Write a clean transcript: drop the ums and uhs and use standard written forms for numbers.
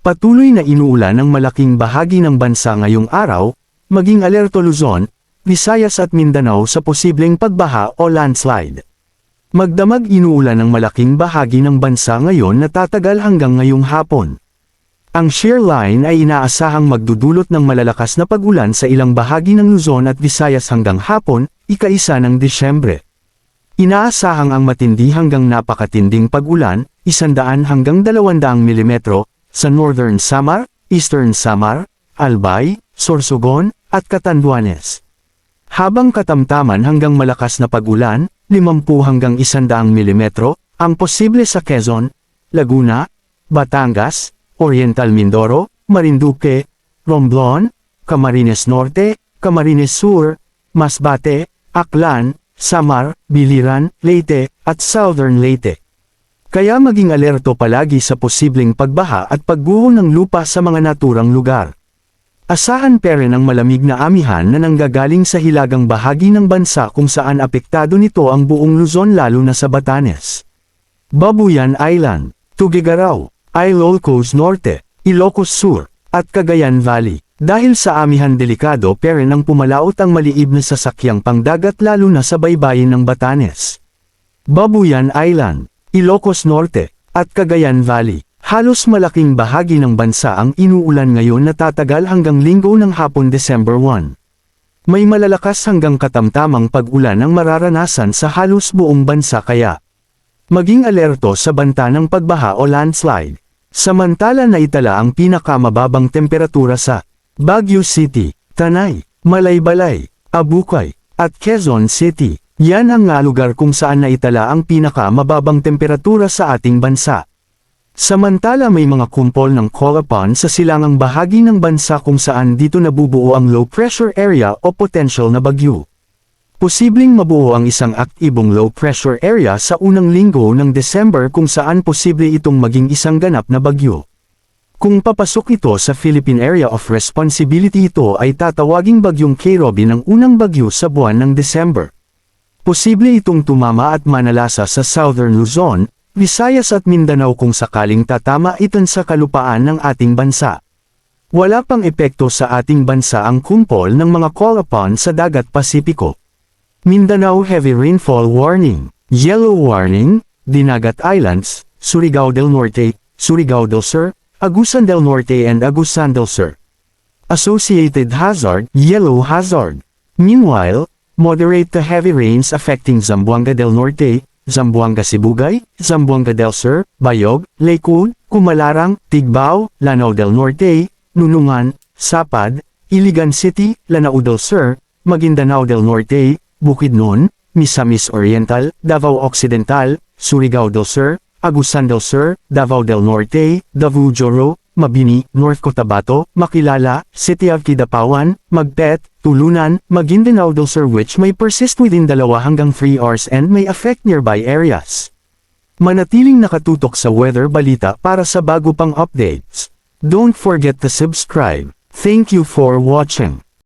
Patuloy na inuulan ng malaking bahagi ng bansa ngayong araw, maging alerto Luzon, Visayas at Mindanao sa posibleng pagbaha o landslide. Magdamag inuulan ng malaking bahagi ng bansa ngayon na tatagal hanggang ngayong hapon. Ang shear line ay inaasahang magdudulot ng malalakas na pag-ulan sa ilang bahagi ng Luzon at Visayas hanggang hapon, ika-1 ng Disyembre. Inaasahang ang matindi hanggang napakatinding pag-ulan, 100 hanggang 200 mm, sa Northern Samar, Eastern Samar, Albay, Sorsogon, at Catanduanes. Habang katamtaman hanggang malakas na pag-ulan, 50 hanggang 100 mm, ang posible sa Quezon, Laguna, Batangas, Oriental Mindoro, Marinduque, Romblon, Camarines Norte, Camarines Sur, Masbate, Aklan, Samar, Biliran, Leyte, at Southern Leyte. Kaya maging alerto palagi sa posibleng pagbaha at pagguho ng lupa sa mga naturang lugar. Asahan pa rin ang malamig na amihan na nanggagaling sa hilagang bahagi ng bansa kung saan apektado nito ang buong Luzon lalo na sa Batanes, Babuyan Island, Tuguegarao, Ilocos Norte, Ilocos Sur, at Cagayan Valley. Dahil sa amihan delikado pa rin ang pumalaot ang maliib na sasakyang pangdagat lalo na sa baybayin ng Batanes, Babuyan Island, Ilocos Norte, at Cagayan Valley. Halos malaking bahagi ng bansa ang inuulan ngayon na tatagal hanggang Linggo ng hapon December 1. May malalakas hanggang katamtamang pag-ulan ang mararanasan sa halos buong bansa kaya maging alerto sa banta ng pagbaha o landslide. Samantala na itala ang pinakamababang temperatura sa Baguio City, Tanay, Malaybalay, Abucay, at Quezon City. Yan ang nga lugar kung saan naitala ang pinakamababang temperatura sa ating bansa. Samantala may mga kumpol ng Colapan sa silangang bahagi ng bansa kung saan dito nabubuo ang low pressure area o potential na bagyo. Posibleng mabuo ang isang aktibong low pressure area sa unang linggo ng December kung saan posible itong maging isang ganap na bagyo. Kung papasok ito sa Philippine Area of Responsibility, ito ay tatawaging bagyong K-Roby ng unang bagyo sa buwan ng December. Posible itong tumama at manalasa sa Southern Luzon, Visayas at Mindanao kung sakaling tatama ito sa kalupaan ng ating bansa. Wala pang epekto sa ating bansa ang kumpol ng mga Colapan sa dagat Pasipiko. Mindanao Heavy Rainfall Warning, Yellow Warning, Dinagat Islands, Surigao del Norte, Surigao del Sur, Agusan del Norte and Agusan del Sur. Associated Hazard, Yellow Hazard. Meanwhile, moderate to heavy rains affecting Zamboanga del Norte, Zamboanga Sibugay, Zamboanga del Sur, Bayog, Laicud, Kumalarang, Tigbao, Lanao del Norte, Nunungan, Sapad, Iligan City, Lanao del Sur, Maguindanao del Norte, Bukidnon, Misamis Oriental, Davao Occidental, Surigao del Sur, Agusan del Sur, Davao del Norte, Davao Joro, Mabini, North Cotabato, Makilala, City of Kidapawan, Magpet, Tulunan, Maguindanao del Sur which may persist within 2 hanggang 3 hours and may affect nearby areas. Manatiling nakatutok sa weather balita para sa bago pang updates. Don't forget to subscribe. Thank you for watching.